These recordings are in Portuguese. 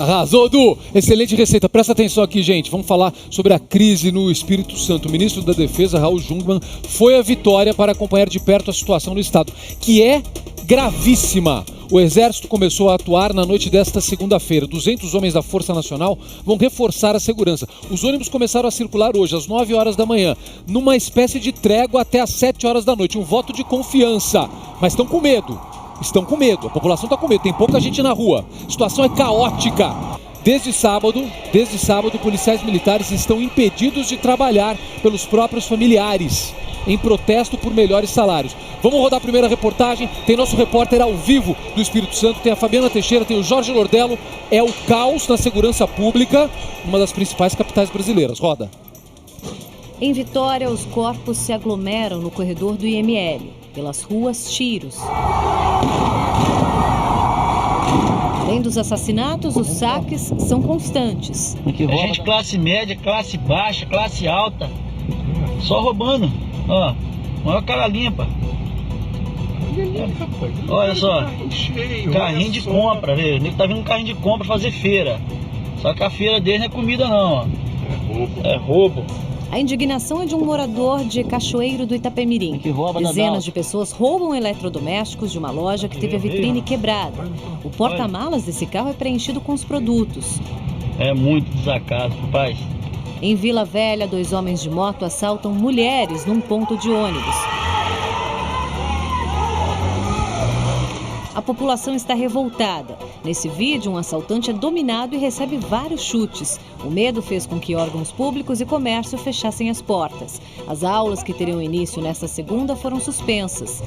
Arrasou, Du! Excelente receita. Presta atenção aqui, gente. Vamos falar sobre a crise no Espírito Santo. O ministro da Defesa, Raul Jungmann, foi a Vitória para acompanhar de perto a situação no estado, que é gravíssima. O Exército começou a atuar na noite desta segunda-feira. 200 homens da Força Nacional vão reforçar a segurança. Os ônibus começaram a circular hoje, às 9 horas da manhã, numa espécie de trégua até às 7 horas da noite. Um voto de confiança. Mas estão com medo. Estão com medo, a população está com medo, tem pouca gente na rua, a situação é caótica. Desde sábado, policiais militares estão impedidos de trabalhar pelos próprios familiares, em protesto por melhores salários. Vamos rodar a primeira reportagem, tem nosso repórter ao vivo do Espírito Santo, tem a Fabiana Teixeira, tem o Jorge Lordello. É o caos na segurança pública, uma das principais capitais brasileiras. Roda. Em Vitória, os corpos se aglomeram no corredor do IML. Pelas ruas, tiros. Além dos assassinatos, os saques são constantes. A gente classe média, classe baixa, classe alta, só roubando. Ó, maior cara limpa. Olha só, carrinho de compra, velho. Ele tá vindo um carrinho de compra fazer feira. Só que a feira dele não é comida não, ó. É roubo. A indignação é de um morador de Cachoeiro do Itapemirim. Dezenas de pessoas roubam eletrodomésticos de uma loja que teve a vitrine quebrada. O porta-malas desse carro é preenchido com os produtos. É muito desacato, rapaz. Em Vila Velha, 2 homens de moto assaltam mulheres num ponto de ônibus. A população está revoltada. Nesse vídeo, um assaltante é dominado e recebe vários chutes. O medo fez com que órgãos públicos e comércio fechassem as portas. As aulas que teriam início nesta segunda foram suspensas.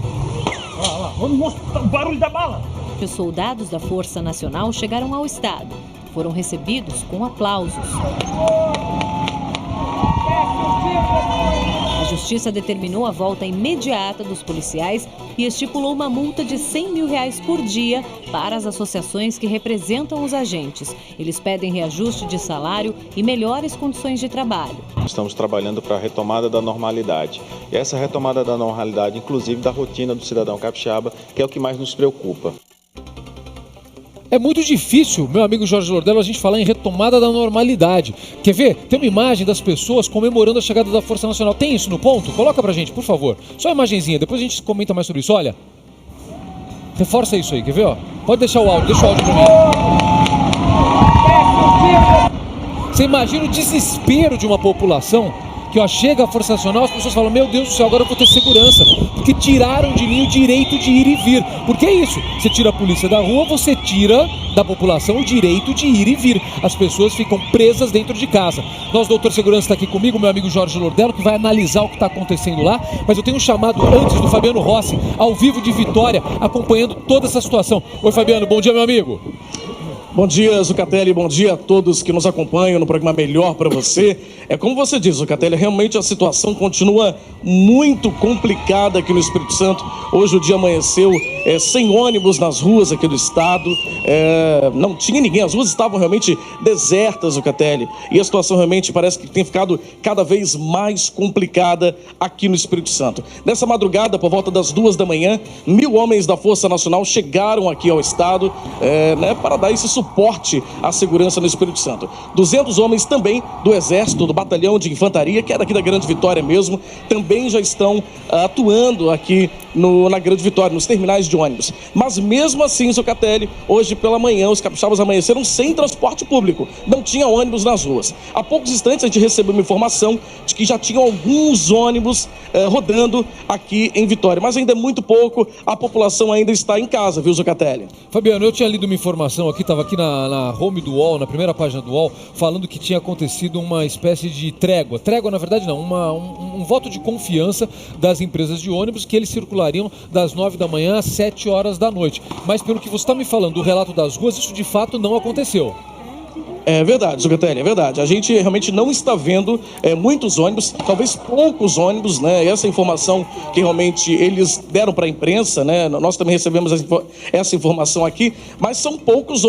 Vamos mostrar o barulho da bala. Os soldados da Força Nacional chegaram ao estado. Foram recebidos com aplausos. A Justiça determinou a volta imediata dos policiais e estipulou uma multa de R$100 mil por dia para as associações que representam os agentes. Eles pedem reajuste de salário e melhores condições de trabalho. Estamos trabalhando para a retomada da normalidade. E essa retomada da normalidade, inclusive da rotina do cidadão capixaba, que é o que mais nos preocupa. É muito difícil, meu amigo Jorge Lordello, a gente falar em retomada da normalidade. Quer ver? Tem uma imagem das pessoas comemorando a chegada da Força Nacional. Tem isso no ponto? Coloca pra gente, por favor. Só a imagenzinha, depois a gente comenta mais sobre isso. Olha. Reforça isso aí, quer ver? Ó? Pode deixar o áudio, deixa o áudio pra mim. Você imagina o desespero de uma população que ó, chega a Força Nacional, as pessoas falam, meu Deus do céu, agora eu vou ter segurança, porque tiraram de mim o direito de ir e vir. Porque é isso, você tira a polícia da rua, você tira da população o direito de ir e vir. As pessoas ficam presas dentro de casa. Nosso doutor Segurança está aqui comigo, meu amigo Jorge Lordello, que vai analisar o que está acontecendo lá, mas eu tenho um chamado antes do Fabiano Rossi, ao vivo de Vitória, acompanhando toda essa situação. Oi, Fabiano, bom dia, meu amigo. Bom dia, Zucatelli, bom dia a todos que nos acompanham no programa Melhor para Você. É como você diz, Zucatelli, realmente a situação continua muito complicada aqui no Espírito Santo. Hoje o dia amanheceu sem ônibus nas ruas aqui do estado, não tinha ninguém, as ruas estavam realmente desertas, Zucatelli, e a situação realmente parece que tem ficado cada vez mais complicada aqui no Espírito Santo. Nessa madrugada, por volta das 2 da manhã, 1.000 homens da Força Nacional chegaram aqui ao estado para dar esse suporte à segurança no Espírito Santo. 200 homens também do Exército, do Batalhão de Infantaria, que é daqui da Grande Vitória mesmo, também já estão atuando aqui na Grande Vitória, nos terminais de ônibus. Mas mesmo assim, Zucatelli, hoje pela manhã, os capixabas amanheceram sem transporte público. Não tinha ônibus nas ruas. Há poucos instantes a gente recebeu uma informação de que já tinham alguns ônibus rodando aqui em Vitória. Mas ainda é muito pouco, a população ainda está em casa, viu, Zucatelli? Fabiano, eu tinha lido uma informação aqui, estava aqui na home do UOL, na primeira página do UOL, falando que tinha acontecido uma espécie de trégua. Trégua, na verdade, não, um voto de confiança das empresas de ônibus, que eles circulariam das 9 da manhã às 7 horas da noite. Mas pelo que você está me falando, do relato das ruas, isso de fato não aconteceu. É verdade, Zucatelli, é verdade. A gente realmente não está vendo muitos ônibus, talvez poucos ônibus, né? Essa informação que realmente eles deram para a imprensa, né? Nós também recebemos essa informação aqui, mas são poucos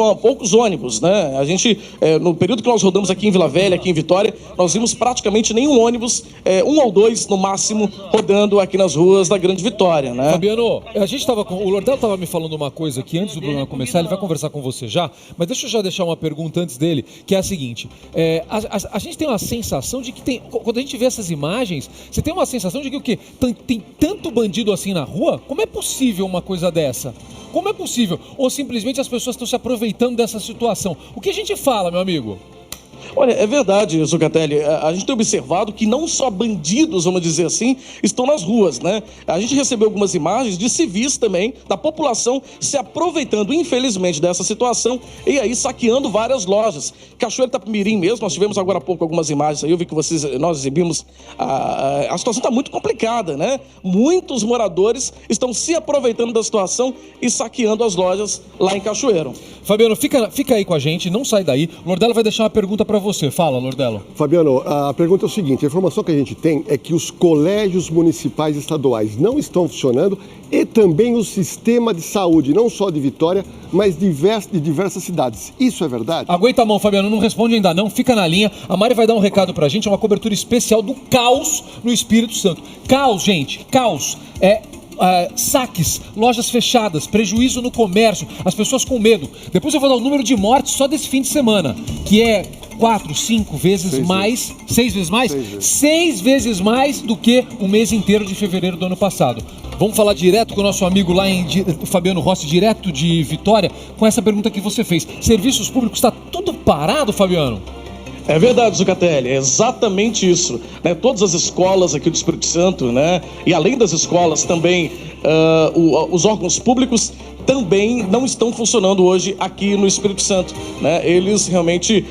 ônibus, né? A gente, no período que nós rodamos aqui em Vila Velha, aqui em Vitória, nós vimos praticamente nenhum ônibus, um ou dois no máximo, rodando aqui nas ruas da Grande Vitória, né? Fabiano, o Lordelo estava me falando uma coisa aqui antes do programa começar, ele vai conversar com você já, mas deixa eu já deixar uma pergunta antes dele, que é a seguinte, a gente tem uma sensação de que quando a gente vê essas imagens, você tem uma sensação de que o quê? Tem tanto bandido assim na rua? Como é possível uma coisa dessa? Como é possível? Ou simplesmente as pessoas estão se aproveitando dessa situação? O que a gente fala, meu amigo? Olha, é verdade, Zucatelli, a gente tem observado que não só bandidos, vamos dizer assim, estão nas ruas, né? A gente recebeu algumas imagens de civis também, da população se aproveitando, infelizmente, dessa situação e aí saqueando várias lojas. Cachoeiro Itapemirim mesmo, nós tivemos agora há pouco algumas imagens aí, eu vi que nós exibimos, a situação está muito complicada, né? Muitos moradores estão se aproveitando da situação e saqueando as lojas lá em Cachoeiro. Fabiano, fica aí com a gente, não sai daí. O Lordelo vai deixar uma pergunta para você. Fala, Lordelo. Fabiano, a pergunta é o seguinte, a informação que a gente tem é que os colégios municipais e estaduais não estão funcionando e também o sistema de saúde, não só de Vitória, mas de diversas cidades. Isso é verdade? Aguenta a mão, Fabiano, não responde ainda não, fica na linha. A Mari vai dar um recado pra gente, é uma cobertura especial do caos no Espírito Santo. Caos, gente, caos. Saques, lojas fechadas, prejuízo no comércio, as pessoas com medo. Depois eu vou dar o número de mortes só desse fim de semana, que é 4, 5 vezes mais, 6 vezes mais? 6 vezes mais do que o mês inteiro de fevereiro do ano passado. Vamos falar direto com o nosso amigo lá Fabiano Rossi, direto de Vitória, com essa pergunta que você fez. Serviços públicos, está tudo parado, Fabiano? É verdade, Zucatelli, é exatamente isso, né? Todas as escolas aqui do Espírito Santo, né? E além das escolas também, os órgãos públicos também não estão funcionando hoje aqui no Espírito Santo, né? Eles realmente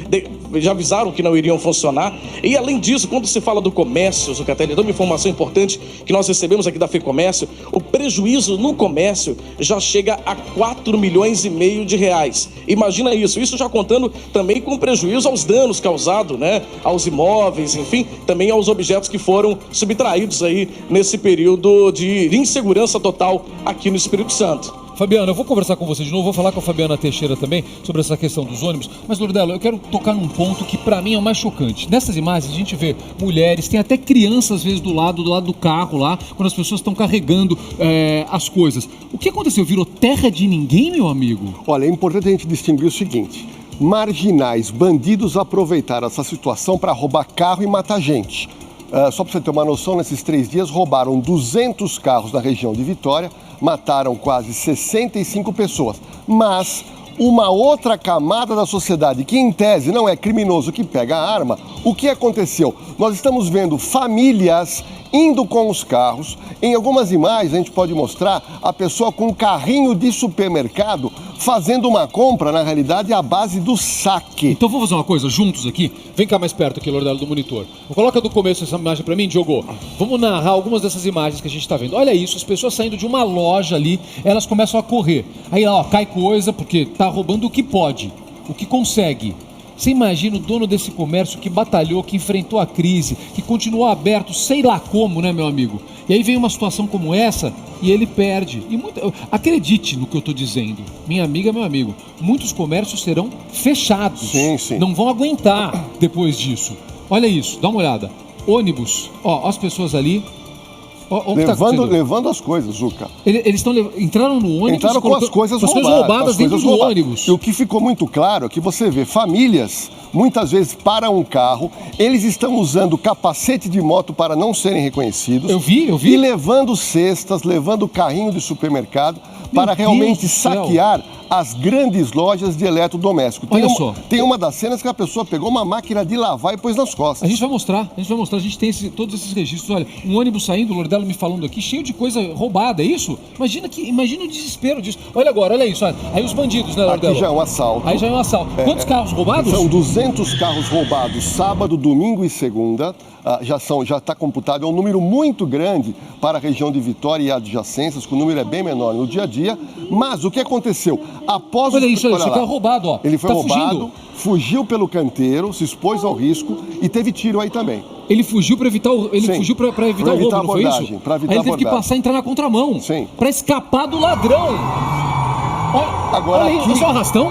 já avisaram que não iriam funcionar. E além disso, quando se fala do comércio, Zucatelli, dá uma informação importante que nós recebemos aqui da FEComércio, o prejuízo no comércio já chega a 4,5 milhões de reais. Imagina isso já contando também com prejuízo aos danos causados, né? Aos imóveis, enfim, também aos objetos que foram subtraídos aí nesse período de insegurança total aqui no Espírito Santo. Fabiano, eu vou conversar com você de novo, vou falar com a Fabiana Teixeira também sobre essa questão dos ônibus, mas Lordelo, eu quero tocar num ponto que pra mim é o mais chocante. Nessas imagens a gente vê mulheres, tem até crianças às vezes do lado do carro lá, quando as pessoas estão carregando as coisas. O que aconteceu? Virou terra de ninguém, meu amigo? Olha, é importante a gente distinguir o seguinte, marginais, bandidos aproveitaram essa situação para roubar carro e matar gente. Só para você ter uma noção, nesses 3 dias roubaram 200 carros na região de Vitória, mataram quase 65 pessoas. Mas uma outra camada da sociedade, que em tese não é criminoso, que pega a arma, o que aconteceu? Nós estamos vendo famílias indo com os carros. Em algumas imagens a gente pode mostrar a pessoa com um carrinho de supermercado fazendo uma compra, na realidade, à base do saque. Então vamos fazer uma coisa, juntos aqui. Vem cá mais perto aqui, Lordelo, do monitor. Coloca do começo essa imagem pra mim, Diogo. Vamos narrar algumas dessas imagens que a gente tá vendo. Olha isso, as pessoas saindo de uma loja ali, elas começam a correr. Aí, ó, cai coisa, porque tá roubando o que pode, o que consegue. Você imagina o dono desse comércio que batalhou, que enfrentou a crise, que continuou aberto, sei lá como, né, meu amigo? E aí vem uma situação como essa e ele perde. Acredite no que eu estou dizendo, minha amiga, meu amigo. Muitos comércios serão fechados. Sim, sim. Não vão aguentar depois disso. Olha isso, dá uma olhada. Ônibus, ó, as pessoas ali. Levando as coisas, Zuca. Eles entraram no ônibus. Entraram com as coisas roubadas dentro do ônibus. E o que ficou muito claro é que você vê famílias, muitas vezes param um carro, eles estão usando capacete de moto para não serem reconhecidos. Eu vi. E levando cestas, levando carrinho de supermercado para realmente saquear as grandes lojas de eletrodoméstico. Olha só. Tem uma das cenas que a pessoa pegou uma máquina de lavar e pôs nas costas. A gente vai mostrar, a gente tem todos esses registros. Olha, um ônibus saindo, Lordelo Lordello me falando aqui, cheio de coisa roubada, é isso? Imagina o desespero disso. Olha agora, olha isso. Aí os bandidos, né, Lordello? Aqui já é um assalto. Aí já é um assalto. Quantos carros roubados? São 200 carros roubados sábado, domingo e segunda. Já está computado, é um número muito grande para a região de Vitória e adjacências, que o número é bem menor no dia a dia. Mas o que aconteceu? Após olha isso, esse lá, carro roubado, ó. Ele foi tá roubado, fugiu pelo canteiro, se expôs ao risco e teve tiro aí também. Ele fugiu para evitar o roubo, não foi isso? Aí ele teve que passar e entrar na contramão. Sim. Para escapar do ladrão. Agora olha aqui, é só arrastão?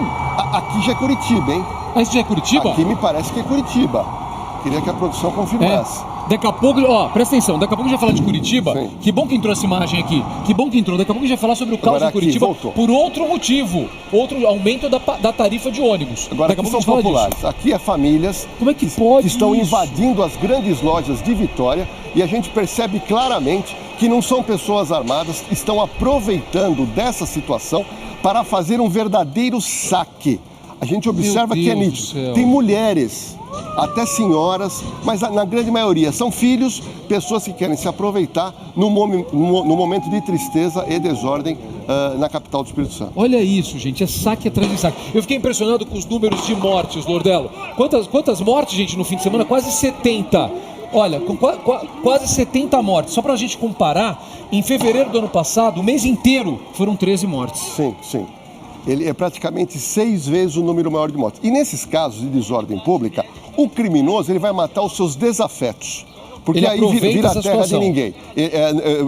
Aqui já é Curitiba, hein? Esse já é Curitiba? Aqui me parece que é Curitiba. Queria que a produção confirmasse. Daqui a pouco, presta atenção, daqui a pouco a gente vai falar de Curitiba. Sim. Que bom que entrou essa imagem aqui. Que bom que entrou. Daqui a pouco a gente vai falar sobre o caos Agora de Curitiba voltou. por outro motivo. Outro aumento da tarifa de ônibus. Agora daqui a aqui pouco são a gente fala populares. disso. Aqui é famílias Como é que pode estão isso? invadindo as grandes lojas de Vitória e a gente percebe claramente que não são pessoas armadas, estão aproveitando dessa situação para fazer um verdadeiro saque. A gente observa que é Deus do nítido. céu. Tem mulheres, até senhoras, mas na grande maioria são filhos, pessoas que querem se aproveitar no momento de tristeza e desordem na capital do Espírito Santo. Olha isso, gente, é saque atrás de saque. Eu fiquei impressionado com os números de mortes, Lordello. Quantas mortes, gente, no fim de semana? Quase 70. Olha, com quase 70 mortes. Só pra gente comparar, em fevereiro do ano passado, o mês inteiro, foram 13 mortes. Sim, sim. Ele é praticamente 6 vezes o número maior de mortes. E nesses casos de desordem pública, o criminoso ele vai matar os seus desafetos. Porque ele aí vira a terra de ninguém.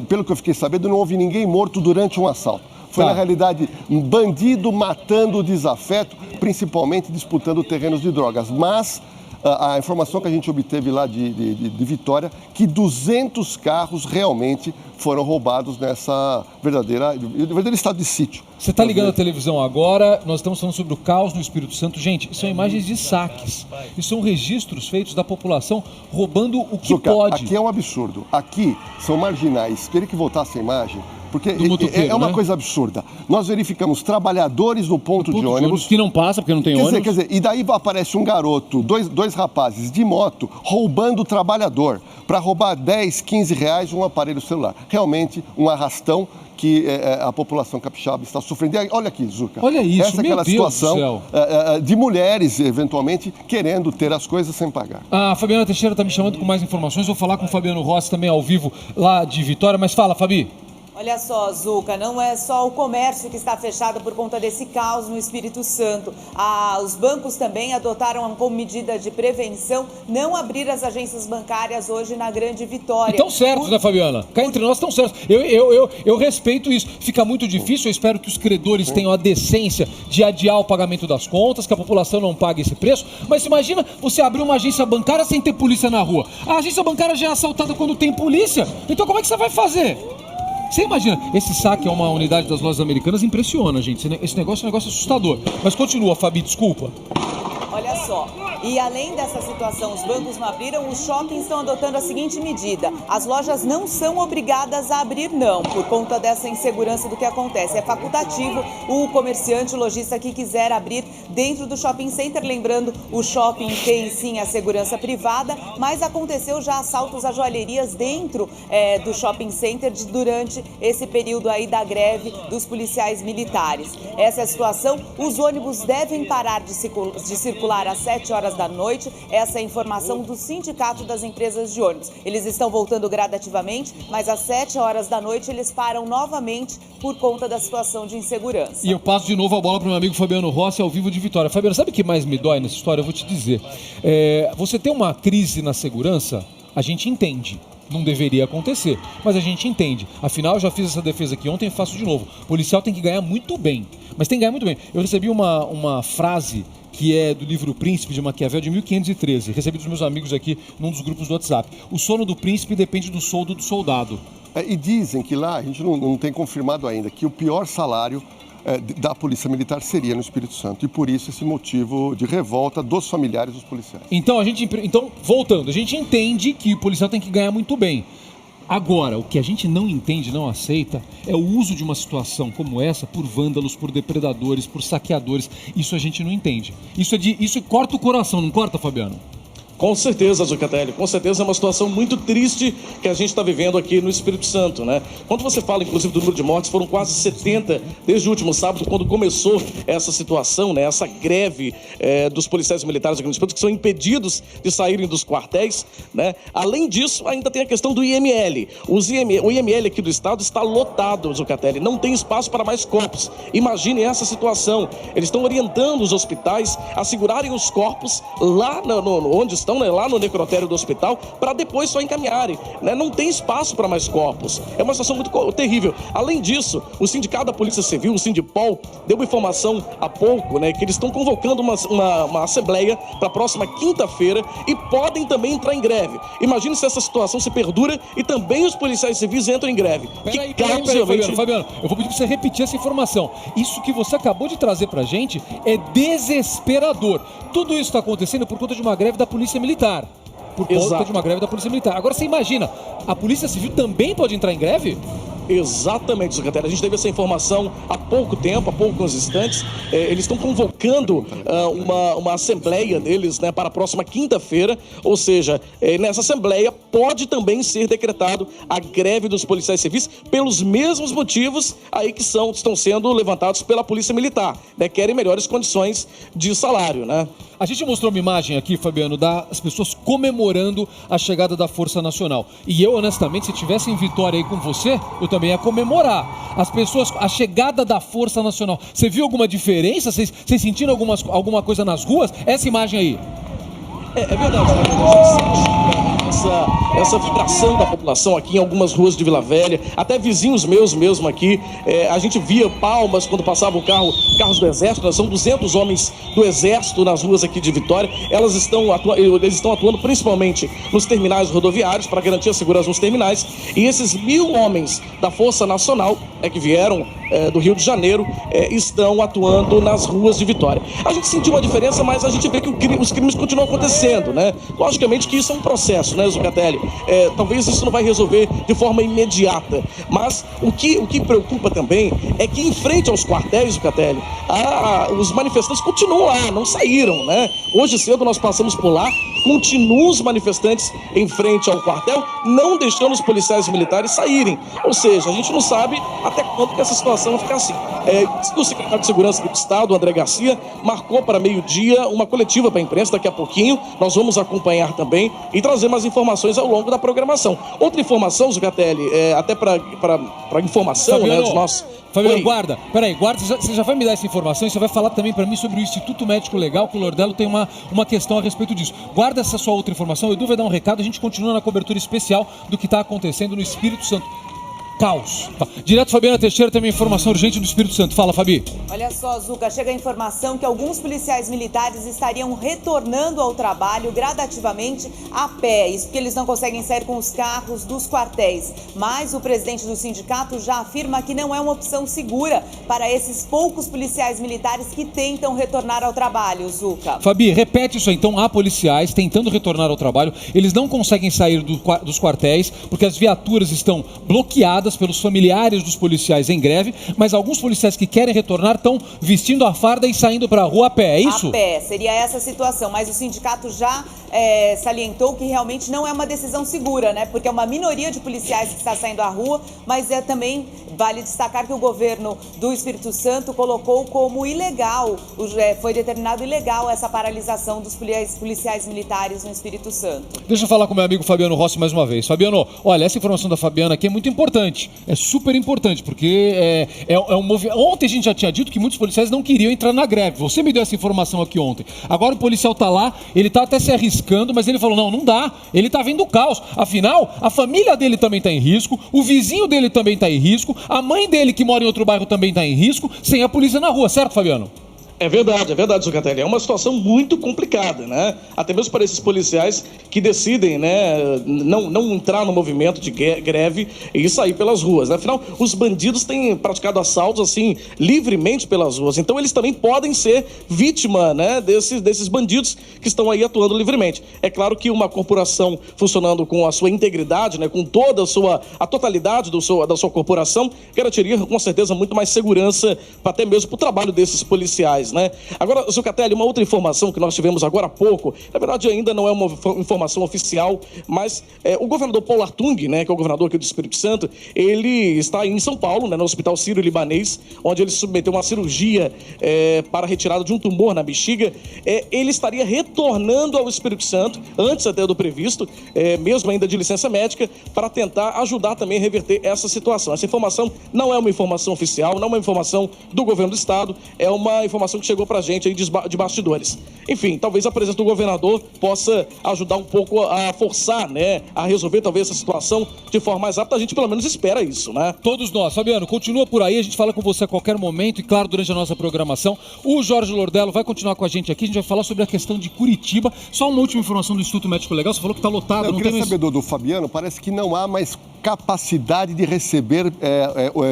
Pelo que eu fiquei sabendo, não houve ninguém morto durante um assalto. Foi, na realidade, um bandido matando o desafeto, principalmente disputando terrenos de drogas. Mas a informação que a gente obteve lá de Vitória, que 200 carros realmente foram roubados nessa verdadeiro estado de sítio. Você está ligando a televisão agora, nós estamos falando sobre o caos no Espírito Santo. Gente, são imagens de saques. E são registros feitos da população roubando o que pode. Aqui é um absurdo. Aqui são marginais. Queria que voltasse a imagem, porque é uma coisa absurda. Nós verificamos trabalhadores no ponto de ônibus que não passa porque não tem ônibus. Quer dizer, e daí aparece um garoto, dois rapazes de moto roubando o trabalhador para roubar 10, 15 reais um aparelho celular. Realmente um arrastão que a população capixaba está sofrendo. E olha aqui, Zucca. Olha isso, essa é aquela situação de mulheres, eventualmente, querendo ter as coisas sem pagar. A Fabiana Teixeira está me chamando com mais informações. Vou falar com o Fabiano Rossi também ao vivo lá de Vitória. Mas fala, Fabi. Olha só, Zucca, não é só o comércio que está fechado por conta desse caos no Espírito Santo. Os bancos também adotaram como medida de prevenção não abrir as agências bancárias hoje na Grande Vitória. Estão certos, né, Fabiana? Cá entre nós estão certos. Eu respeito isso. Fica muito difícil, eu espero que os credores tenham a decência de adiar o pagamento das contas, que a população não pague esse preço. Mas imagina você abrir uma agência bancária sem ter polícia na rua. A agência bancária já é assaltada quando tem polícia. Então como é que você vai fazer? Você imagina, esse saque a uma unidade das lojas americanas impressiona, gente. Esse negócio é um negócio assustador. Mas continua, Fabi, desculpa. Olha só, e além dessa situação, os bancos não abriram, os shoppings estão adotando a seguinte medida: as lojas não são obrigadas a abrir, não, por conta dessa insegurança do que acontece. É facultativo o comerciante, o lojista que quiser abrir dentro do shopping center. Lembrando, o shopping tem sim a segurança privada, mas aconteceu já assaltos a joalherias dentro do shopping center durante esse período aí da greve dos policiais militares. Essa é a situação. Os ônibus devem parar de circular às 7 horas da noite. Essa é a informação do Sindicato das Empresas de Ônibus. Eles estão voltando gradativamente, mas às 7 horas da noite eles param novamente por conta da situação de insegurança. E eu passo de novo a bola para o meu amigo Fabiano Rossi, ao vivo de Vitória. Fabiano, sabe o que mais me dói nessa história? Eu vou te dizer. Você tem uma crise na segurança, a gente entende. Não deveria acontecer, mas a gente entende. Afinal, eu já fiz essa defesa aqui ontem e faço de novo. O policial tem que ganhar muito bem, mas tem que ganhar muito bem. Eu recebi uma frase que é do livro Príncipe de Maquiavel, de 1513. Recebi dos meus amigos aqui num dos grupos do WhatsApp. O sono do príncipe depende do soldo do soldado. E dizem que lá, a gente não tem confirmado ainda, que o pior salário da Polícia Militar seria no Espírito Santo. E por isso esse motivo de revolta dos familiares dos policiais. Então, voltando, a gente entende que o policial tem que ganhar muito bem. Agora, o que a gente não entende, não aceita, é o uso de uma situação como essa por vândalos, por depredadores, por saqueadores. Isso a gente não entende. Isso corta o coração, não corta, Fabiano? Com certeza, Zucatelli, com certeza é uma situação muito triste que a gente está vivendo aqui no Espírito Santo, né? Quando você fala, inclusive, do número de mortes, foram quase 70 desde o último sábado, quando começou essa situação, né? Essa greve dos policiais militares aqui no Espírito Santo, que são impedidos de saírem dos quartéis, né? Além disso, ainda tem a questão do IML. O IML aqui do estado está lotado, Zucatelli, não tem espaço para mais corpos. Imagine essa situação. Eles estão orientando os hospitais a segurarem os corpos lá onde estão, né, lá no necrotério do hospital, para depois só encaminharem, né? Não tem espaço para mais corpos. É uma situação muito terrível. Além disso, o Sindicato da Polícia Civil, o Sindipol, deu uma informação há pouco, né, que eles estão convocando uma assembleia para a próxima quinta-feira e podem também entrar em greve. Imagine se essa situação se perdura e também os policiais civis entram em greve. Peraí, Fabiano, eu vou pedir para você repetir essa informação. Isso que você acabou de trazer pra gente é desesperador. Tudo isso está acontecendo por conta de uma greve da Polícia Militar. Agora você imagina, a Polícia Civil também pode entrar em greve? Exatamente, Zucatelli. A gente teve essa informação há pouco tempo, há poucos instantes. Eles estão convocando uma assembleia deles, né, para a próxima quinta-feira. Ou seja, nessa assembleia pode também ser decretado a greve dos policiais civis pelos mesmos motivos aí que estão sendo levantados pela Polícia Militar, né? Querem melhores condições de salário, né? A gente mostrou uma imagem aqui, Fabiano, das pessoas comemorando a chegada da Força Nacional. E eu, honestamente, se tivesse em Vitória aí com você, eu também ia comemorar. As pessoas, a chegada da Força Nacional. Você viu alguma diferença? Vocês sentiram alguma coisa nas ruas? Essa imagem aí. É verdade, a gente sente essa vibração da população aqui em algumas ruas de Vila Velha, até vizinhos meus mesmo aqui, a gente via palmas quando passava o carros do Exército, são 200 homens do Exército nas ruas aqui de Vitória, eles estão atuando principalmente nos terminais rodoviários para garantir a segurança nos terminais, e esses 1.000 homens da Força Nacional, que vieram do Rio de Janeiro, estão atuando nas ruas de Vitória. A gente sentiu uma diferença, mas a gente vê que os crimes continuam acontecendo, né? Logicamente que isso é um processo, né, Zucatelli? Talvez isso não vai resolver de forma imediata, mas o que preocupa também é que em frente aos quartéis, Zucatelli, os manifestantes continuam lá, não saíram, né? Hoje cedo nós passamos por lá, continuam os manifestantes em frente ao quartel, não deixando os policiais militares saírem. Ou seja, a gente não sabe até quando que essa situação vai ficar assim. O secretário de Segurança do Estado, André Garcia, marcou para meio-dia uma coletiva para a imprensa. Daqui a pouquinho nós vamos acompanhar também e trazer mais informações ao longo da programação. Outra informação, Zucatelli, até para informação, Fabiano, né, dos nossos... Fabiano, guarda, você já vai me dar essa informação e você vai falar também para mim sobre o Instituto Médico Legal, que o Lordello tem uma questão a respeito disso. Guarda essa sua outra informação, o Edu vai dar um recado, a gente continua na cobertura especial do que está acontecendo no Espírito Santo. Caos. Direto, Fabiana Teixeira, tem uma informação urgente do Espírito Santo. Fala, Fabi. Olha só, Zuca, chega a informação que alguns policiais militares estariam retornando ao trabalho gradativamente a pé. Isso porque eles não conseguem sair com os carros dos quartéis. Mas o presidente do sindicato já afirma que não é uma opção segura para esses poucos policiais militares que tentam retornar ao trabalho, Zuca. Fabi, repete isso aí. Então, há policiais tentando retornar ao trabalho. Eles não conseguem sair dos quartéis porque as viaturas estão bloqueadas pelos familiares dos policiais em greve, mas alguns policiais que querem retornar estão vestindo a farda e saindo para a rua a pé, é isso? A pé, seria essa a situação, mas o sindicato já salientou que realmente não é uma decisão segura, né? Porque é uma minoria de policiais que está saindo à rua, mas também vale destacar que o governo do Espírito Santo colocou como ilegal, foi determinado ilegal essa paralisação dos policiais militares no Espírito Santo. Deixa eu falar com meu amigo Fabiano Rossi mais uma vez. Fabiano, olha, essa informação da Fabiana aqui é muito importante. É super importante, porque um movimento. Ontem a gente já tinha dito que muitos policiais não queriam entrar na greve. Você me deu essa informação aqui ontem. Agora o policial tá lá, ele tá até se arriscando, mas ele falou, não dá. Ele tá vendo o caos. Afinal, a família dele também tá em risco, o vizinho dele também tá em risco, a mãe dele que mora em outro bairro também tá em risco, sem a polícia na rua, certo, Fabiano? É verdade, Zucatelli. É uma situação muito complicada, né? Até mesmo para esses policiais que decidem, né, não entrar no movimento de greve e sair pelas ruas, né? Afinal, os bandidos têm praticado assaltos, assim, livremente pelas ruas. Então, eles também podem ser vítima, né, desses bandidos que estão aí atuando livremente. É claro que uma corporação funcionando com a sua integridade, né, com toda a totalidade da sua corporação, garantiria, com certeza, muito mais segurança, até mesmo para o trabalho desses policiais, detalhes, né? Agora, Zucatelli, uma outra informação que nós tivemos agora há pouco, na verdade ainda não é uma informação oficial, mas o governador Paulo Artung, né, que é o governador aqui do Espírito Santo, ele está em São Paulo, né, no Hospital Sírio-Libanês, onde ele submeteu uma cirurgia para a retirada de um tumor na bexiga. Ele estaria retornando ao Espírito Santo, antes até do previsto, mesmo ainda de licença médica, para tentar ajudar também a reverter essa situação. Essa informação não é uma informação oficial, não é uma informação do governo do estado, é uma informação que chegou para a gente aí de bastidores. Enfim, talvez a presença do governador possa ajudar um pouco a forçar, né, a resolver talvez essa situação de forma mais rápida. A gente pelo menos espera isso, né? Todos nós. Fabiano, continua por aí, a gente fala com você a qualquer momento e, claro, durante a nossa programação. O Jorge Lordello vai continuar com a gente aqui, a gente vai falar sobre a questão de Curitiba. Só uma última informação do Instituto Médico Legal, você falou que está lotado. Eu queria saber do Fabiano, parece que não há mais capacidade de receber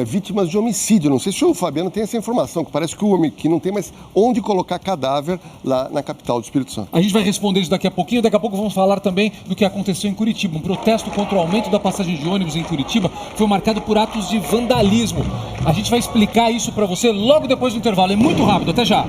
vítimas de homicídio. Não sei se o Fabiano tem essa informação, que parece que não tem mais onde colocar cadáver lá na capital do Espírito Santo. A gente vai responder isso daqui a pouquinho. Daqui a pouco vamos falar também do que aconteceu em Curitiba. Um protesto contra o aumento da passagem de ônibus em Curitiba foi marcado por atos de vandalismo. A gente vai explicar isso para você logo depois do intervalo. É muito rápido. Até já.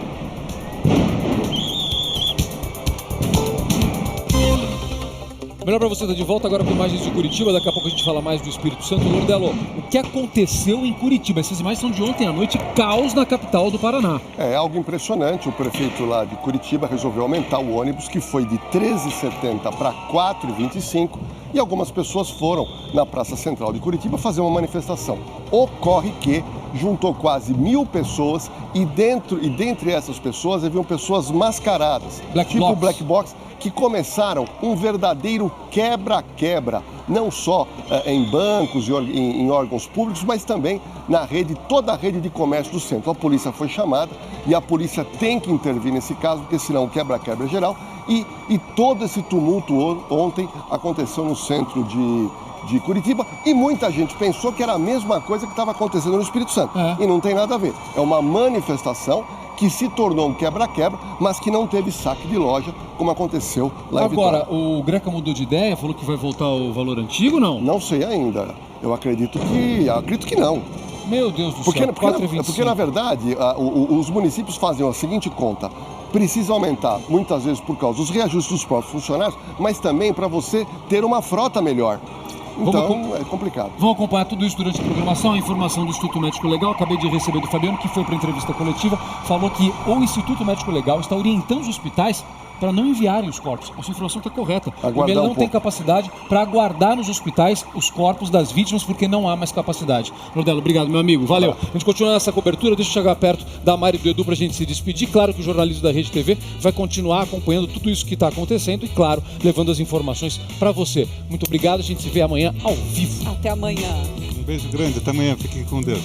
Melhor para você estar de volta agora com imagens de Curitiba. Daqui a pouco a gente fala mais do Espírito Santo. Lordello, o que aconteceu em Curitiba? Essas imagens são de ontem à noite, caos na capital do Paraná. É algo impressionante. O prefeito lá de Curitiba resolveu aumentar o ônibus, que foi de R$ 13,70 para R$ 4,25, e algumas pessoas foram na Praça Central de Curitiba fazer uma manifestação. Ocorre que juntou quase 1.000 pessoas e dentre essas pessoas haviam pessoas mascaradas, Black Box, que começaram um verdadeiro quebra-quebra, não só em bancos e em órgãos públicos, mas também na toda a rede de comércio do centro. A polícia foi chamada e a polícia tem que intervir nesse caso, porque senão o quebra-quebra é geral. E todo esse tumulto ontem aconteceu no centro de Curitiba, e muita gente pensou que era a mesma coisa que estava acontecendo no Espírito Santo. E não tem nada a ver. É uma manifestação que se tornou um quebra-quebra, mas que não teve saque de loja, como aconteceu lá em Vitória. Agora, o Greca mudou de ideia, falou que vai voltar ao valor antigo, não? Não sei ainda. Eu acredito que não. Meu Deus do céu, 4,25. Porque, na verdade, os municípios fazem a seguinte conta: precisa aumentar, muitas vezes por causa dos reajustes dos próprios funcionários, mas também para você ter uma frota melhor. Então, é complicado. Vamos acompanhar tudo isso durante a programação. A informação do Instituto Médico Legal, acabei de receber do Fabiano, que foi para a entrevista coletiva, falou que o Instituto Médico Legal está orientando os hospitais para não enviarem os corpos. Essa informação está correta. Ele não tem capacidade para aguardar nos hospitais os corpos das vítimas, porque não há mais capacidade. Lordello, obrigado, meu amigo. Valeu. A gente continua nessa cobertura. Deixa eu chegar perto da Mari e do Edu para a gente se despedir. Claro que o jornalismo da Rede TV vai continuar acompanhando tudo isso que está acontecendo e, claro, levando as informações para você. Muito obrigado. A gente se vê amanhã ao vivo. Até amanhã. Um beijo grande. Até amanhã. Fiquem com Deus.